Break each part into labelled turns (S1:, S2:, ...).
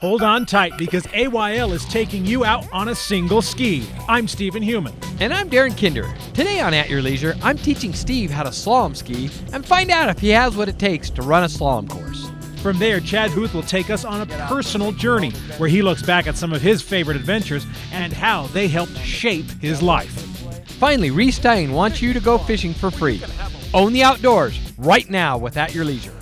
S1: Hold on tight because AYL is taking you out on a single ski. I'm Stephen Human.
S2: And I'm Darren Kinder. Today on At Your Leisure, I'm teaching Steve how to slalom ski and find out if he has what it takes to run a slalom course.
S1: From there, Chad Booth will take us on a personal journey where he looks back at some of his favorite adventures and how they helped shape his life.
S2: Finally, Reece wants you to go fishing for free. Own the outdoors right now with At Your Leisure.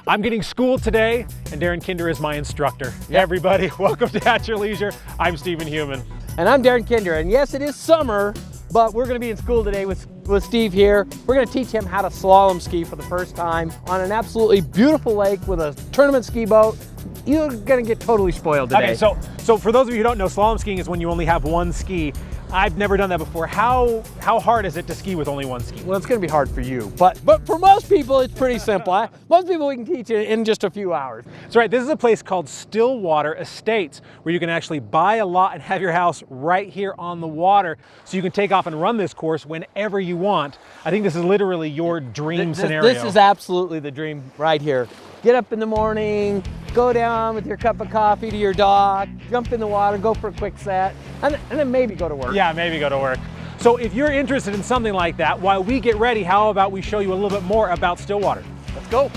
S1: I'm getting schooled today, and Darren Kinder is my instructor.
S2: Yep.
S1: Hey everybody, welcome to At Your Leisure. I'm Stephen Human.
S2: And I'm Darren Kinder, and yes, it is summer, but we're going to be in school today with Steve here. We're going to teach him how to slalom ski for the first time on an absolutely beautiful lake with a tournament ski boat. You're going to get totally spoiled today.
S1: Okay, so for those of you who don't know, slalom skiing is when you only have one ski. I've never done that before. How hard is it to ski with only one ski?
S2: Well, it's going to be hard for you, but for most people, it's pretty simple. Most people we can teach it in just a few hours.
S1: That's right. This is a place called Stillwater Estates where you can actually buy a lot and have your house right here on the water, so you can take off and run this course whenever you want. I think this is literally your dream scenario.
S2: This is absolutely the dream right here. Get up in the morning, go down with your cup of coffee to your dock, jump in the water, go for a quick set, and then maybe go to work.
S1: Yeah, maybe go to work. So if you're interested in something like that, while we get ready, how about we show you a little bit more about Stillwater?
S2: Let's go.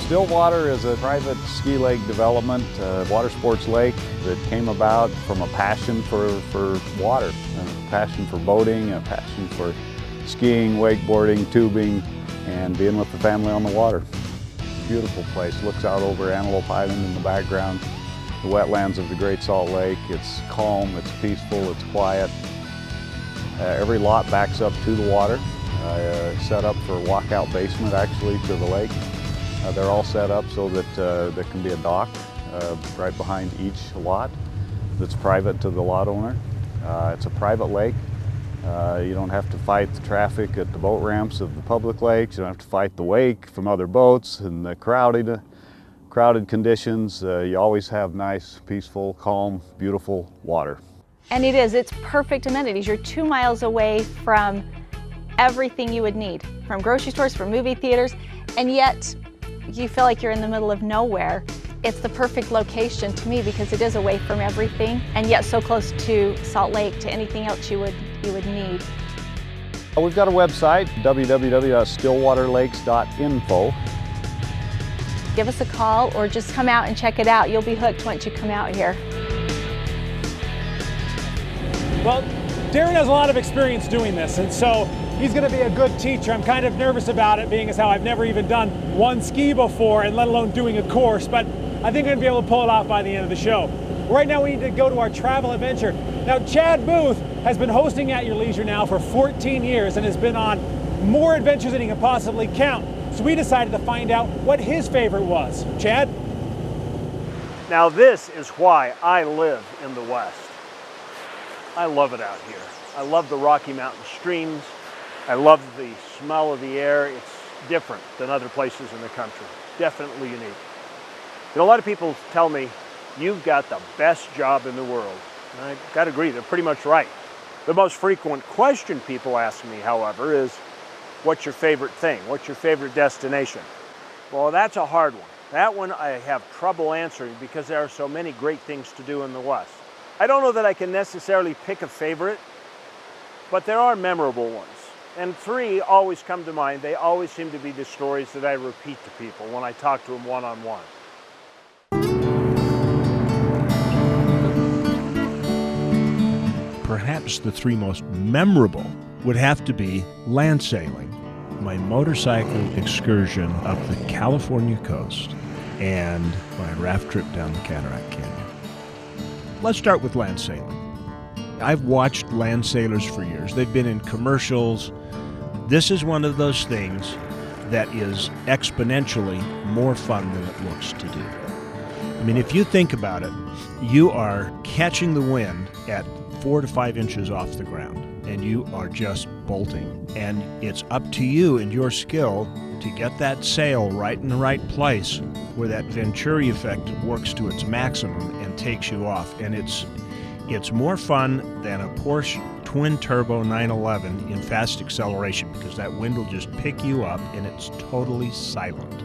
S3: Stillwater is a private ski lake development, water sports lake that came about from a passion for water, a passion for boating, a passion for skiing, wakeboarding, tubing, and being with the family on the water. Beautiful place, looks out over Antelope Island in the background, the wetlands of the Great Salt Lake. It's calm, it's peaceful, it's quiet. Every lot backs up to the water, set up for a walkout basement actually to the lake. They're all set up so that there can be a dock right behind each lot that's private to the lot owner. It's a private lake. You don't have to fight the traffic at the boat ramps of the public lakes. You don't have to fight the wake from other boats and the crowded conditions. You always have nice, peaceful, calm, beautiful water.
S4: And it's perfect amenities. You're 2 miles away from everything you would need, from grocery stores, from movie theaters, and yet you feel like you're in the middle of nowhere. It's the perfect location to me because it is away from everything and yet so close to Salt Lake, to anything else you would need.
S3: We've got a website, www.stillwaterlakes.info.
S4: Give us a call or just come out and check it out. You'll be hooked once you come out here.
S1: Well, Darren has a lot of experience doing this, and so he's going to be a good teacher. I'm kind of nervous about it, being as how I've never even done one ski before, and let alone doing a course, but I think I'm going to be able to pull it off by the end of the show. Right now we need to go to our travel adventure. Now, Chad Booth has been hosting At Your Leisure now for 14 years and has been on more adventures than he can possibly count. So we decided to find out what his favorite was. Chad?
S5: Now this is why I live in the West. I love it out here. I love the Rocky Mountain streams. I love the smell of the air. It's different than other places in the country. Definitely unique. You know, a lot of people tell me, you've got the best job in the world. And I gotta agree, they're pretty much right. The most frequent question people ask me, however, is, what's your favorite thing? What's your favorite destination? Well, that's a hard one. That one I have trouble answering because there are so many great things to do in the West. I don't know that I can necessarily pick a favorite, but there are memorable ones. And three always come to mind. They always seem to be the stories that I repeat to people when I talk to them one-on-one.
S6: Perhaps the three most memorable would have to be land sailing, my motorcycle excursion up the California coast, and my raft trip down the Cataract Canyon. Let's start with land sailing. I've watched land sailors for years. They've been in commercials. This is one of those things that is exponentially more fun than it looks to do. I mean, if you think about it, you are catching the wind at 4 to 5 inches off the ground, and you are just bolting. And it's up to you and your skill to get that sail right in the right place where that Venturi effect works to its maximum and takes you off. And it's more fun than a Porsche twin-turbo 911 in fast acceleration, because that wind will just pick you up and it's totally silent.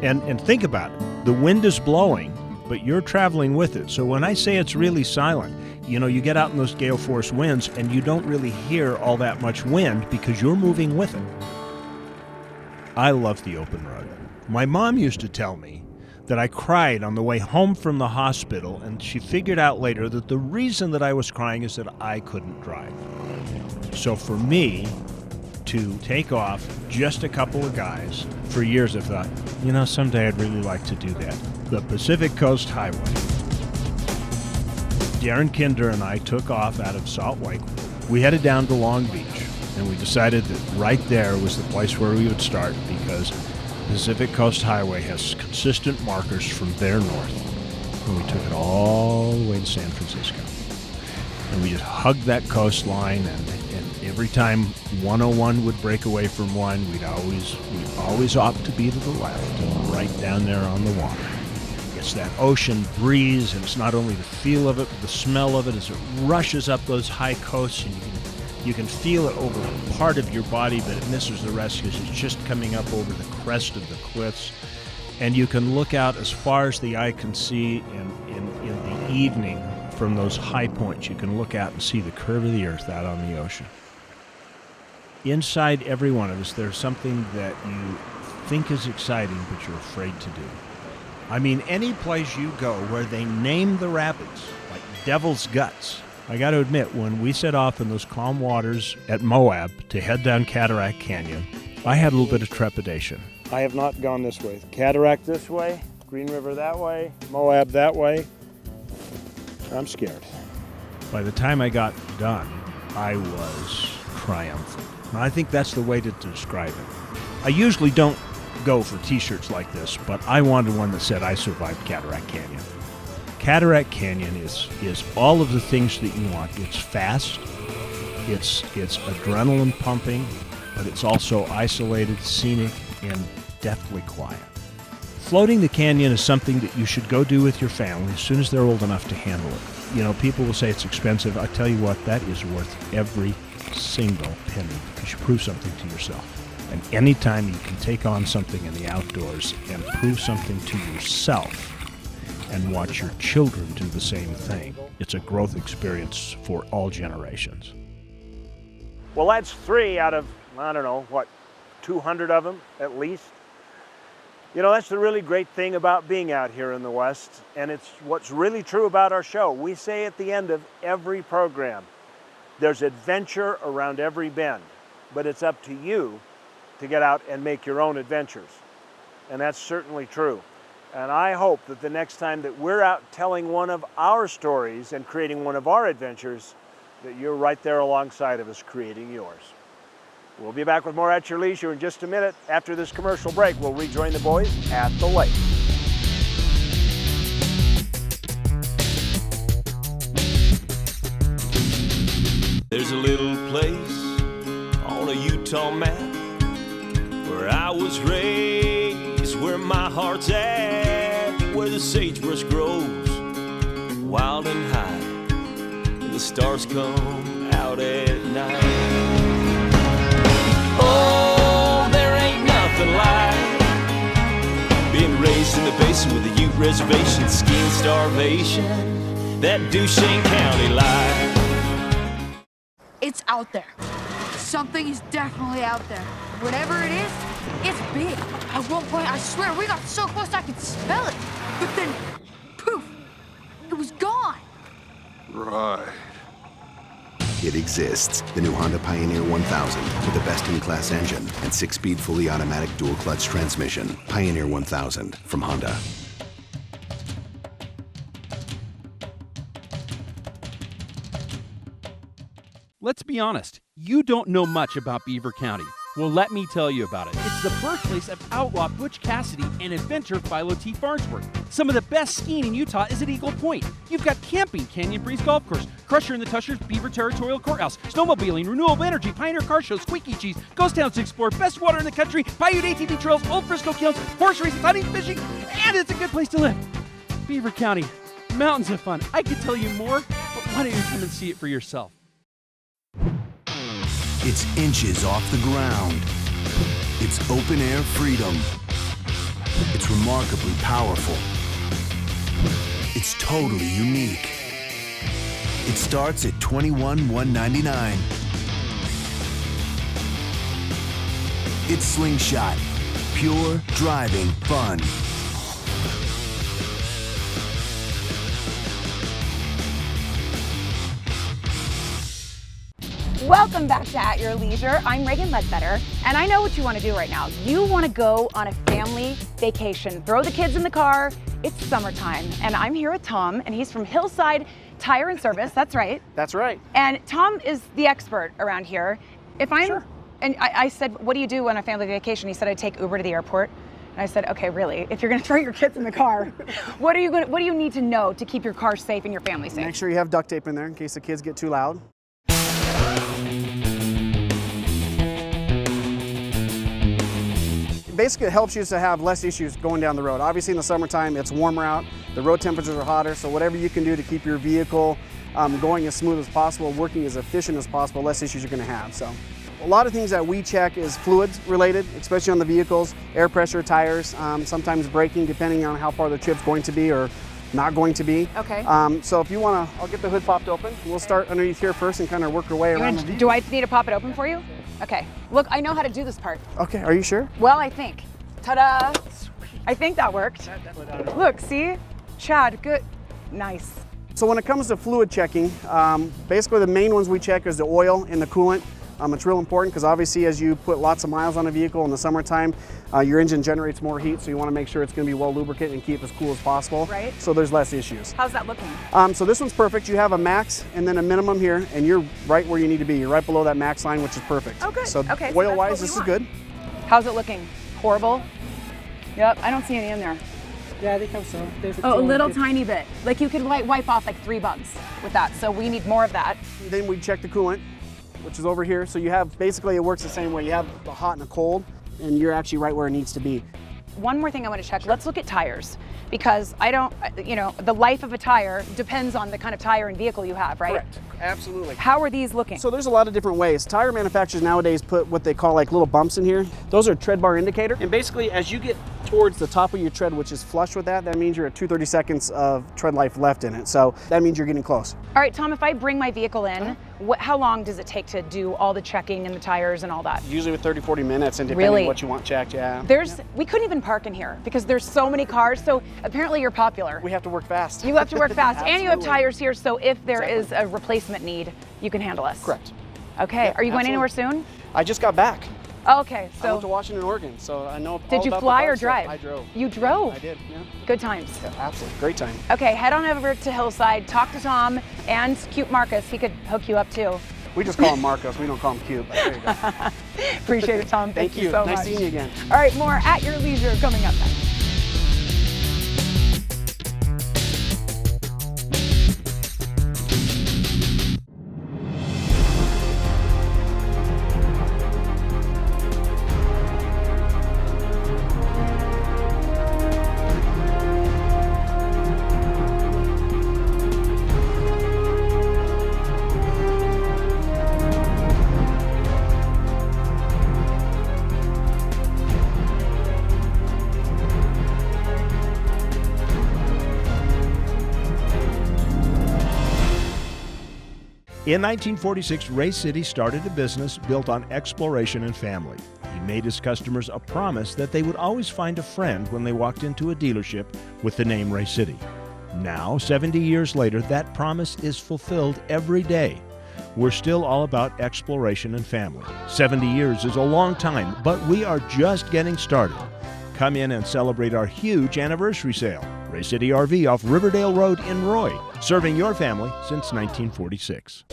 S6: And think about it. The wind is blowing, but you're traveling with it. So when I say it's really silent, you know, you get out in those gale force winds and you don't really hear all that much wind because you're moving with it. I love the open road. My mom used to tell me that I cried on the way home from the hospital, and she figured out later that the reason that I was crying is that I couldn't drive. So for me to take off just a couple of guys, for years I've thought, you know, someday I'd really like to do that. The Pacific Coast Highway. Darren Kinder and I took off out of Salt Lake. We headed down to Long Beach, and we decided that right there was the place where we would start, because the Pacific Coast Highway has consistent markers from there north. And we took it all the way to San Francisco. And we just hugged that coastline, and every time 101 would break away from one, we'd always opt to be to the left and right down there on the water. It's that ocean breeze, and it's not only the feel of it, but the smell of it as it rushes up those high coasts, and you can feel it over part of your body, but it misses the rest because it's just coming up over the crest of the cliffs. And you can look out as far as the eye can see in the evening from those high points. You can look out and see the curve of the earth out on the ocean. Inside every one of us, there's something that you think is exciting, but you're afraid to do. I mean, any place you go where they name the rapids, like Devil's Guts. I got to admit, when we set off in those calm waters at Moab to head down Cataract Canyon, I had a little bit of trepidation.
S5: I have not gone this way. Cataract this way, Green River that way, Moab that way. I'm scared.
S6: By the time I got done, I was triumphant. And I think that's the way to describe it. I usually don't go for t-shirts like this, but I wanted one that said I survived Cataract Canyon. Cataract Canyon is all of the things that you want. It's fast, it's adrenaline pumping, but it's also isolated, scenic, and deathly quiet. Floating the canyon is something that you should go do with your family as soon as they're old enough to handle it. You know, people will say it's expensive. I tell you what, that is worth every single penny. You should prove something to yourself. And anytime you can take on something in the outdoors and prove something to yourself and watch your children do the same thing, it's a growth experience for all generations.
S5: Well, that's 3 out of, I don't know, what, 200 of them at least. You know, that's the really great thing about being out here in the West, and it's what's really true about our show. We say at the end of every program, there's adventure around every bend, but it's up to you to get out and make your own adventures. And that's certainly true. And I hope that the next time that we're out telling one of our stories and creating one of our adventures, that you're right there alongside of us creating yours. We'll be back with more At Your Leisure in just a minute. After this commercial break, we'll rejoin the boys at the lake.
S7: There's a little place on a Utah map where I was raised, where my heart's at, where the sagebrush grows wild and high, and the stars come out at night. Oh, there ain't nothing like being raised in the basin with a Ute reservation, skiing starvation, that Duchesne County life.
S8: It's out there. Something is definitely out there. Whatever it is, it's big. At one point, I swear, we got so close I could smell it. But then, poof, it was gone.
S9: Right. It exists. The new Honda Pioneer 1000 with a best-in-class engine and 6-speed fully automatic dual-clutch transmission. Pioneer 1000 from Honda.
S10: Let's be honest, you don't know much about Beaver County. Well, let me tell you about it. It's the birthplace of outlaw Butch Cassidy and inventor Philo T. Farnsworth. Some of the best skiing in Utah is at Eagle Point. You've got camping, Canyon Breeze Golf Course, Crusher and the Tushers, Beaver Territorial Courthouse, snowmobiling, renewable energy, Pioneer Car Show, Squeaky Cheese, ghost towns to explore, best water in the country, Paiute ATV trails, Old Frisco Kilns, horse races, hunting, fishing, and it's a good place to live. Beaver County, mountains of fun. I could tell you more, but why don't you come and see it for yourself?
S9: It's inches off the ground. It's open air freedom. It's remarkably powerful. It's totally unique. It starts at $21,199. It's Slingshot, pure driving fun.
S11: Welcome back to At Your Leisure. I'm Reagan Ledbetter, and I know what you want to do right now. You want to go on a family vacation. Throw the kids in the car. It's summertime, and I'm here with Tom, and he's from Hillside Tire and Service. That's right.
S2: That's right.
S11: And Tom is the expert around here. If I'm,
S2: Sure.
S11: And I said, what do you do on a family vacation? He said, I take Uber to the airport. And I said, okay, really? If you're going to throw your kids in the car, what do you need to know to keep your car safe and your family safe?
S12: Make sure you have duct tape in there in case the kids get too loud. Basically, it helps you to have less issues going down the road. Obviously, in the summertime, it's warmer out. The road temperatures are hotter, so whatever you can do to keep your vehicle going as smooth as possible, working as efficient as possible, less issues you're going to have. So, a lot of things that we check is fluids related, especially on the vehicles, air pressure, tires, sometimes braking, depending on how far the trip's going to be or not going to be.
S11: Okay.
S12: So if you want to, I'll get the hood popped open. We'll start underneath here first and kind of work our way around the vehicle.
S11: Do I need to pop it open for you? Okay. Look, I know how to do this part.
S12: Okay, are you sure?
S11: Well, I think. Ta-da! I think that worked. Look, see? Chad, good. Nice.
S12: So when it comes to fluid checking, basically the main ones we check is the oil and the coolant. It's real important because obviously as you put lots of miles on a vehicle in the summertime, your engine generates more heat, so you want to make sure it's going to be well lubricated and keep it as cool as possible.
S11: Right.
S12: So there's less issues.
S11: How's that looking?
S12: So this one's perfect. You have a max and then a minimum here, and you're right where you need to be. You're right below that max line, which is perfect.
S11: Oh, good.
S12: So
S11: Okay,
S12: oil-wise, this is good.
S11: How's it looking? Horrible? Yep, I don't see any in there.
S12: Yeah, I think so.
S11: Oh, a little tiny bit. Like you could wipe off like 3 bugs with that, so we need more of that.
S12: Then we check the coolant, which is over here. So you have, basically it works the same way. You have the hot and the cold, and you're actually right where it needs to be.
S11: One more thing I want to check. Let's look at tires, because I don't, the life of a tire depends on the kind of tire and vehicle you have, right?
S12: Correct, absolutely.
S11: How are these looking?
S12: So there's a lot of different ways. Tire manufacturers nowadays put what they call like little bumps in here. Those are tread bar indicator. And basically as you get towards the top of your tread, which is flush with that, that means you're at 230 seconds of tread life left in it. So that means you're getting close.
S11: All right, Tom, if I bring my vehicle in, how long does it take to do all the checking and the tires and all that?
S12: Usually with 30, 40 minutes, and depending on what you want checked, yeah.
S11: We couldn't even park in here because there's so many cars, so apparently you're popular.
S12: We have to work fast.
S11: You have to work fast, and you have tires here, so if there is a replacement need, you can handle us.
S12: Correct.
S11: Okay,
S12: Yeah,
S11: are you going
S12: absolutely.
S11: anywhere soon?
S12: I just got back.
S11: Oh, okay,
S12: I
S11: so.
S12: went to Washington, Oregon, so I know all
S11: Did you
S12: about the
S11: fly
S12: car
S11: or
S12: stuff.
S11: drive?
S12: I drove.
S11: You drove?
S12: I did, yeah.
S11: Good times.
S12: Yeah, absolutely, great time.
S11: Okay, head on over to Hillside, talk to Tom, and cute Marcus, he could hook you up too.
S12: We just call him Marcos, we don't call him Cube, but there you go.
S11: Appreciate it, Tom. Thank you so much.
S12: Nice seeing you again.
S11: All right, more At Your Leisure coming up next.
S6: In 1946, Ray City started a business built on exploration and family. He made his customers a promise that they would always find a friend when they walked into a dealership with the name Ray City. Now, 70 years later, that promise is fulfilled every day. We're still all about exploration and family. 70 years is a long time, but we are just getting started. Come in and celebrate our huge anniversary sale. Ray City RV off Riverdale Road in Roy, serving your family since 1946.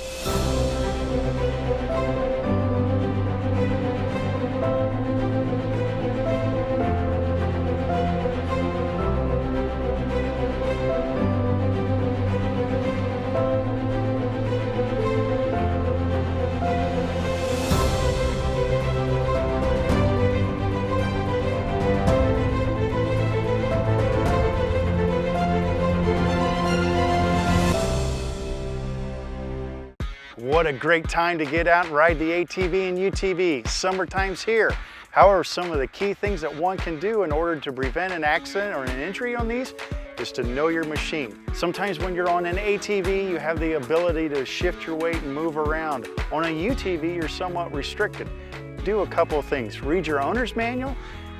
S13: What a great time to get out and ride the ATV and UTV. Summertime's here. However, some of the key things that one can do in order to prevent an accident or an injury on these is to know your machine. Sometimes when you're on an ATV, you have the ability to shift your weight and move around. On a UTV, you're somewhat restricted. Do a couple of things. Read your owner's manual,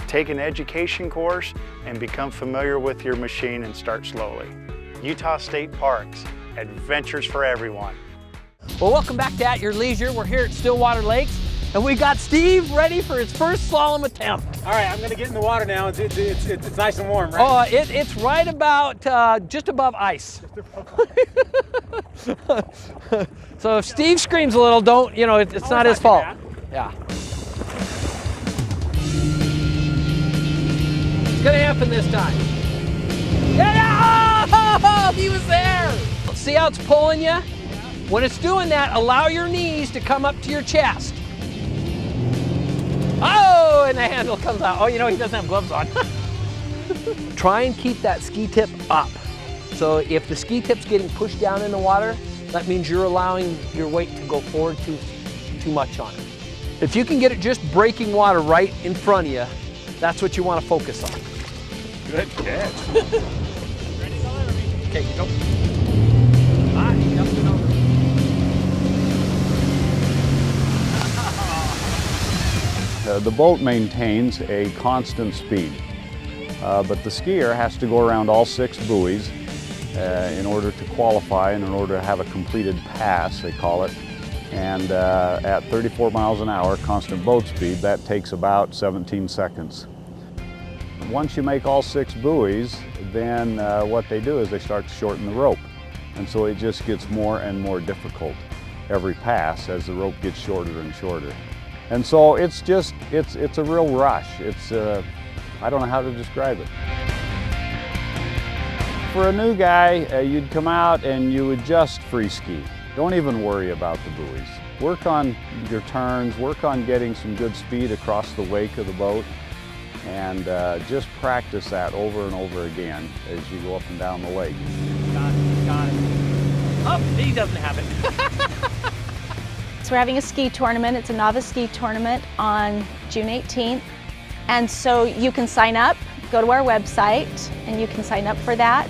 S13: take an education course, and become familiar with your machine and start slowly. Utah State Parks, adventures for everyone.
S2: Well, welcome back to At Your Leisure. We're here at Stillwater Lakes, and we got Steve ready for his first slalom attempt.
S1: All right, I'm gonna get in the water now. It's nice and warm, right?
S2: Oh, it's right about just above ice. So if Steve screams a little, don't, you know, it's not his fault. Yeah. It's gonna happen this time. Yeah! Oh, he was there! See how it's pulling you? When it's doing that, allow your knees to come up to your chest. Oh, and the handle comes out. Oh, you know, he doesn't have gloves on. Try and keep that ski tip up. So if the ski tip's getting pushed down in the water, that means you're allowing your weight to go forward too much on it. If you can get it just breaking water right in front of you, that's what you want to focus on.
S3: Good catch.
S2: Okay, go. Ah, he jumped it over.
S3: The boat maintains a constant speed, but the skier has to go around all 6 buoys in order to qualify and in order to have a completed pass, they call it. And at 34 miles an hour, constant boat speed, that takes about 17 seconds. Once you make all 6 buoys, then what they do is they start to shorten the rope. And so it just gets more and more difficult every pass as the rope gets shorter and shorter. And so it's just, it's a real rush. It's, I don't know how to describe it. For a new guy, you'd come out and you would just free ski. Don't even worry about the buoys. Work on your turns, work on getting some good speed across the wake of the boat, and just practice that over and over again as you go up and down the lake.
S2: Got it. Oh, he doesn't have it.
S4: So we're having a ski tournament. It's a novice ski tournament on June 18th. And so you can sign up, go to our website, and you can sign up for that.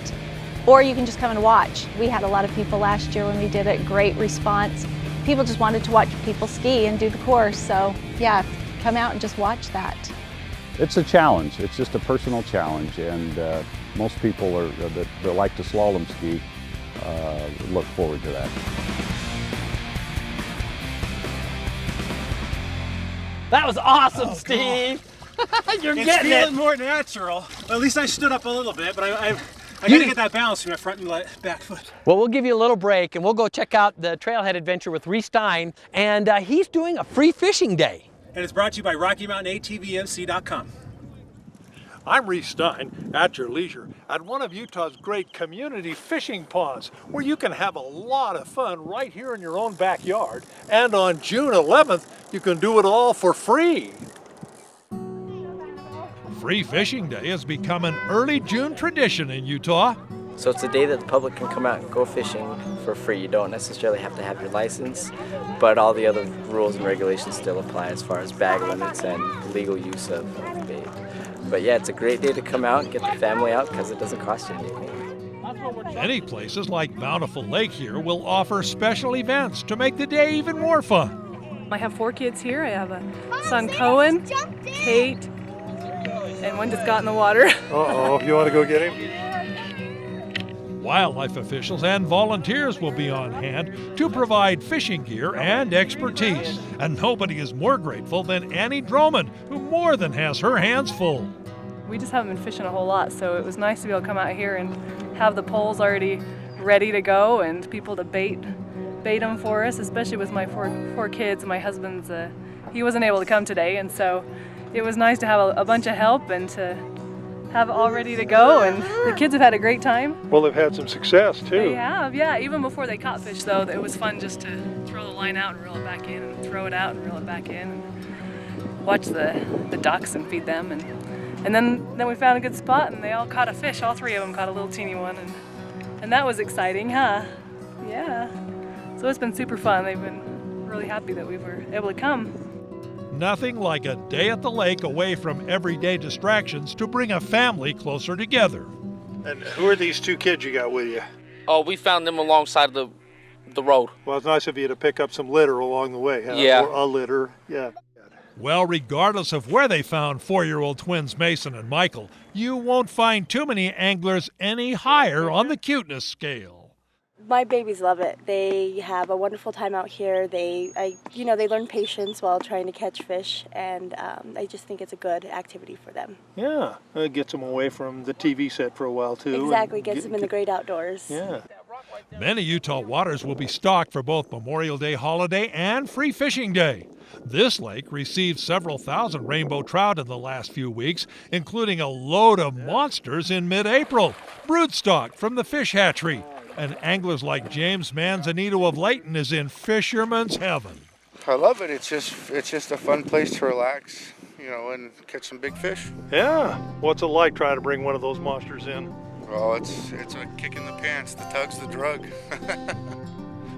S4: Or you can just come and watch. We had a lot of people last year when we did it, great response. People just wanted to watch people ski and do the course. So yeah, come out and just watch that.
S3: It's a challenge. It's just a personal challenge, and most people that like to slalom ski look forward to that.
S2: That was awesome, Steve. You're getting it.
S1: It's feeling more natural. Well, at least I stood up a little bit, but I got to get that balance from my front and back foot.
S2: Well, we'll give you a little break, and we'll go check out the trailhead adventure with Reece, and he's doing a free fishing day.
S1: And it's brought to you by RockyMountainATVMC.com.
S14: I'm Reece Stein, at your leisure, at one of Utah's great community fishing ponds, where you can have a lot of fun right here in your own backyard. And on June 11th, you can do it all for free.
S15: Free Fishing Day has become an early June tradition in Utah.
S16: So it's a day that the public can come out and go fishing for free. You don't necessarily have to have your license, but all the other rules and regulations still apply as far as bag limits and legal use of bait. But yeah, it's a great day to come out and get the family out because it doesn't cost you anything.
S15: Many places like Bountiful Lake here will offer special events to make the day even more fun.
S17: I have 4 kids here. I have a son, Cohen, Kate, and one just got in the water.
S14: Uh-oh, you want to go get him?
S15: Wildlife officials and volunteers will be on hand to provide fishing gear and expertise. And nobody is more grateful than Annie Droman, who more than has her hands full.
S17: We just haven't been fishing a whole lot, so it was nice to be able to come out here and have the poles already ready to go and people to bait bait them for us, especially with my four kids. My husband's, he wasn't able to come today, and so it was nice to have a bunch of help and to have it all ready to go, and the kids have had a great time.
S14: Well, they've had some success too.
S17: They have, yeah. Even before they caught fish, though, it was fun just to throw the line out and reel it back in, and throw it out and reel it back in, and watch the ducks and feed them, and then we found a good spot, and they all caught a fish. All three of them caught a little teeny one, and that was exciting, huh? Yeah. So it's been super fun. They've been really happy that we were able to come.
S15: Nothing like a day at the lake away from everyday distractions to bring a family closer together.
S14: And who are these two kids you got with you?
S2: Oh, we found them alongside the road.
S14: Well, it's nice of you to pick up some litter along the way, huh?
S2: Yeah.
S14: Or a litter, yeah.
S15: Well, regardless of where they found 4-year-old twins Mason and Michael, you won't find too many anglers any higher on the cuteness scale.
S18: My babies love it. They have a wonderful time out here. They learn patience while trying to catch fish, and I just think it's a good activity for them.
S14: Yeah, it gets them away from the TV set for a while too.
S18: Exactly, gets them in the great outdoors.
S14: Yeah.
S15: Many Utah waters will be stocked for both Memorial Day holiday and Free Fishing Day. This lake received several thousand rainbow trout in the last few weeks, including a load of monsters in mid-April, broodstock from the fish hatchery. And anglers like James Manzanito of Layton is in fisherman's heaven.
S19: I love it. It's just a fun place to relax, and catch some big fish.
S14: Yeah. What's it like trying to bring one of those monsters in?
S19: Well, it's a kick in the pants. The tug's the drug.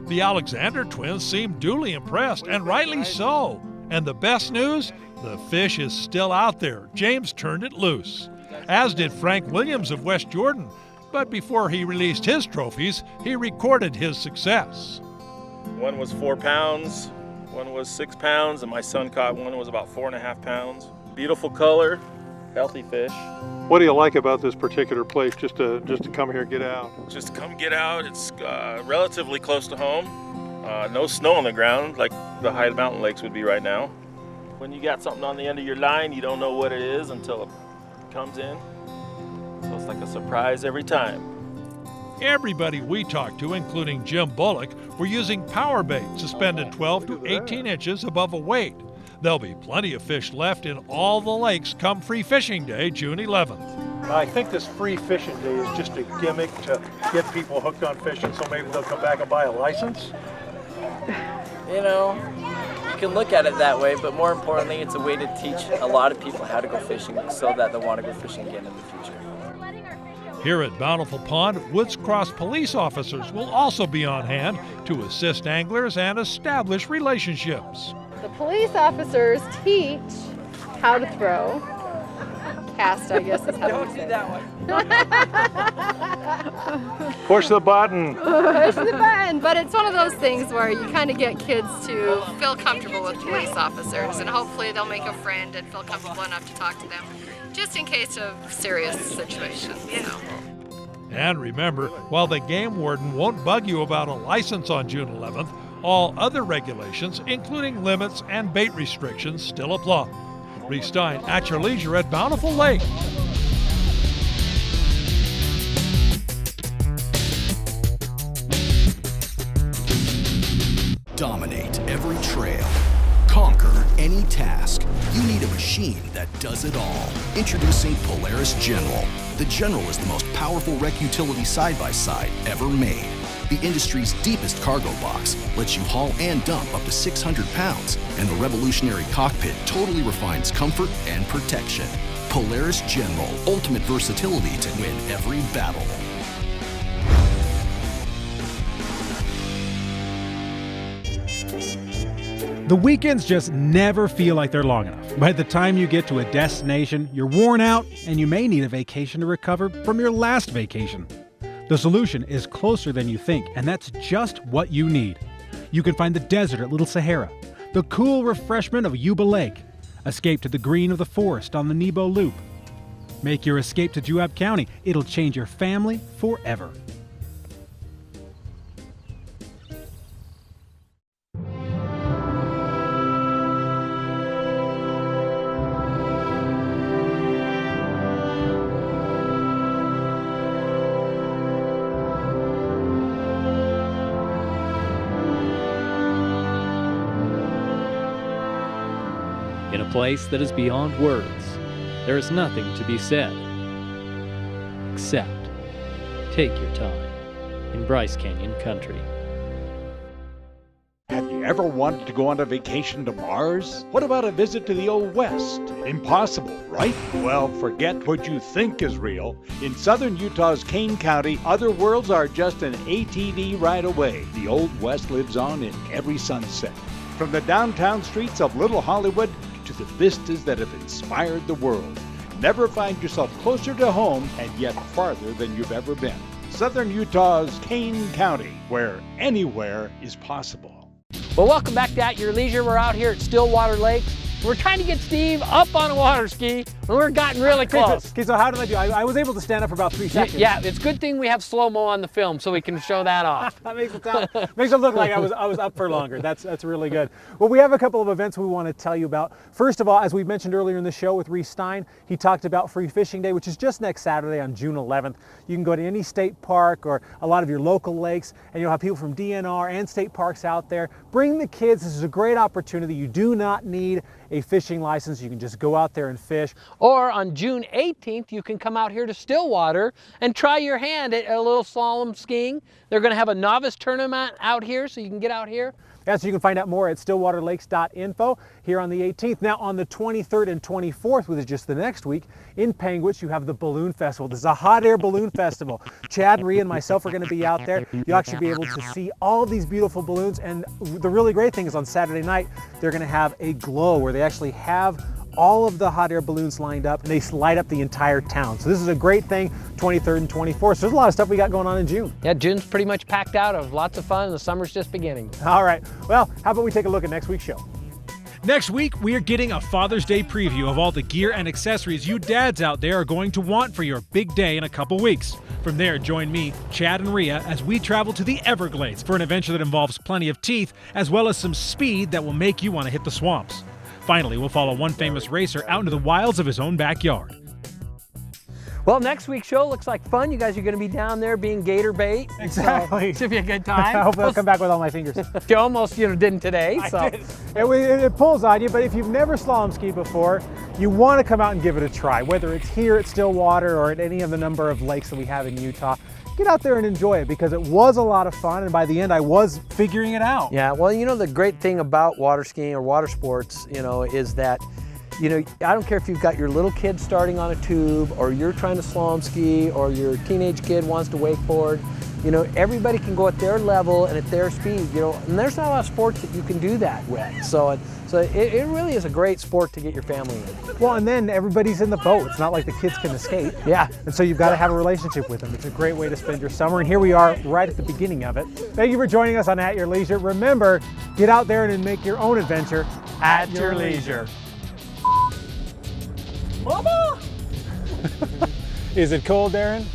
S15: The Alexander twins seem duly impressed, and rightly so. And the best news? The fish is still out there. James turned it loose, as did Frank Williams of West Jordan. But before he released his trophies, he recorded his success.
S20: One was 4 pounds, one was 6 pounds, and my son caught one that was about 4.5 pounds. Beautiful color, healthy fish.
S14: What do you like about this particular place, just to come here and get out?
S20: Just come get out. It's relatively close to home. No snow on the ground like the high mountain lakes would be right now. When you got something on the end of your line, you don't know what it is until it comes in. So it's like a surprise every time.
S15: Everybody we talked to, including Jim Bullock, were using power bait suspended 12 to 18 inches above a weight. There'll be plenty of fish left in all the lakes come Free Fishing Day, June 11th.
S14: I think this Free Fishing Day is just a gimmick to get people hooked on fishing, so maybe they'll come back and buy a license.
S16: You can look at it that way, but more importantly, it's a way to teach a lot of people how to go fishing so that they'll want to go fishing again in the future.
S15: Here at Bountiful Pond, Woods Cross police officers will also be on hand to assist anglers and establish relationships.
S21: The police officers teach how to throw. Cast, I guess is how
S2: Don't do that one.
S14: Push the button.
S21: Push the button. But it's one of those things where you kind of get kids to feel comfortable with police officers, and hopefully they'll make a friend and feel comfortable enough to talk to them, just in case of serious situations.
S15: And remember, while the game warden won't bug you about a license on June 11th, all other regulations, including limits and bait restrictions, still apply. Reece Stein at your leisure at Bountiful Lake.
S9: Dominate every trail. Conquer any task. You need a machine that does it all. Introducing Polaris General. The General is the most powerful rec utility side-by-side ever made. The industry's deepest cargo box lets you haul and dump up to 600 pounds, and the revolutionary cockpit totally refines comfort and protection. Polaris General, ultimate versatility to win every battle.
S1: The weekends just never feel like they're long enough. By the time you get to a destination, you're worn out and you may need a vacation to recover from your last vacation. The solution is closer than you think, and that's just what you need. You can find the desert at Little Sahara, the cool refreshment of Yuba Lake, escape to the green of the forest on the Nebo Loop. Make your escape to Juab County. It'll change your family forever.
S5: In a place that is beyond words, there is nothing to be said, except take your time in Bryce Canyon country.
S22: Have you ever wanted to go on a vacation to Mars? What about a visit to the Old West? Impossible, right? Well, forget what you think is real. In southern Utah's Kane County, other worlds are just an ATV ride away. The Old West lives on in every sunset. From the downtown streets of Little Hollywood to the vistas that have inspired the world. Never find yourself closer to home and yet farther than you've ever been. Southern Utah's Kane County, where anywhere is possible.
S2: Well, welcome back to At Your Leisure. We're out here at Stillwater Lake. We're trying to get Steve up on a water ski, and we're gotten really close.
S1: Okay, so how did I do? I was able to stand up for about 3 seconds.
S2: Yeah, it's a good thing we have slow-mo on the film so we can show that off.
S1: That makes it look like I was up for longer. That's really good. Well, we have a couple of events we want to tell you about. First of all, as we mentioned earlier in the show with Reece Stein, he talked about Free Fishing Day, which is just next Saturday on June 11th. You can go to any state park or a lot of your local lakes, and you'll have people from DNR and state parks out there. Bring the kids. This is a great opportunity. You do not need a fishing license. You can just go out there and fish.
S2: Or on June 18th, you can come out here to Stillwater and try your hand at a little slalom skiing. They're going to have a novice tournament out here, so you can get out here.
S1: Yeah, so you can find out more at stillwaterlakes.info here on the 18th. Now on the 23rd and 24th, which is just the next week, in Panguitch, you have the Balloon Festival. This is a hot air balloon festival. Chad and Rhea and myself are going to be out there. You'll actually be able to see all of these beautiful balloons. And the really great thing is on Saturday night, they're going to have a glow where they actually have all of the hot air balloons lined up and they light up the entire town. So this is a great thing, 23rd and 24th. So there's a lot of stuff we got going on in June.
S2: Yeah, June's pretty much packed out of lots of fun and the summer's just beginning.
S1: All right, well, how about we take a look at next week's show?
S23: Next week, we are getting a Father's Day preview of all the gear and accessories you dads out there are going to want for your big day in a couple weeks. From there, join me, Chad and Rhea, as we travel to the Everglades for an adventure that involves plenty of teeth, as well as some speed that will make you want to hit the swamps. Finally, we'll follow one famous racer out into the wilds of his own backyard.
S2: Well, next week's show looks like fun. You guys are going to be down there being gator bait.
S1: Exactly.
S2: So should be a good time.
S1: I hope I'll come back with all my fingers.
S2: You almost didn't today. So.
S1: I did. It pulls on you, but if you've never slalom skied before, you want to come out and give it a try, whether it's here at Stillwater or at any of the number of lakes that we have in Utah. Get out there and enjoy it because it was a lot of fun, and by the end I was figuring it out.
S2: Yeah, well, you know, the great thing about water skiing or water sports, you know, is that, you know, I don't care if you've got your little kid starting on a tube or you're trying to slalom ski or your teenage kid wants to wakeboard. You know, everybody can go at their level and at their speed, you know, and there's not a lot of sports that you can do that with. So it really is a great sport to get your family in.
S1: Well, and then everybody's in the boat. It's not like the kids can escape.
S2: Yeah.
S1: And so you've got to have a relationship with them. It's a great way to spend your summer, and here we are right at the beginning of it. Thank you for joining us on At Your Leisure. Remember, get out there and make your own adventure
S2: at your leisure.
S1: Mama! Is it cold, Darren?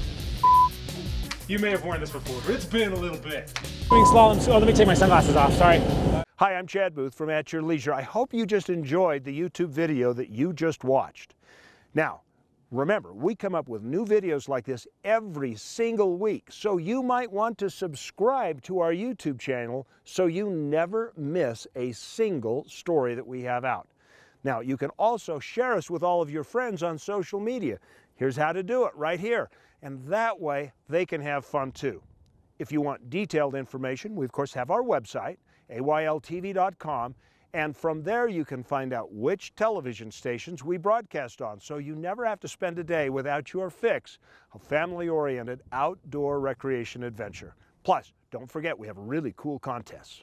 S1: You may have worn this before, but it's been a little bit. Doing slalom. Oh, let me take my sunglasses off. Sorry.
S24: Hi, I'm Chad Booth from At Your Leisure. I hope you just enjoyed the YouTube video that you just watched. Now, remember, we come up with new videos like this every single week, so you might want to subscribe to our YouTube channel so you never miss a single story that we have out. Now, you can also share us with all of your friends on social media. Here's how to do it right here. And that way, they can have fun too. If you want detailed information, we of course have our website, AYLTV.com, and from there you can find out which television stations we broadcast on, so you never have to spend a day without your fix of family-oriented outdoor recreation adventure. Plus, don't forget we have really cool contests.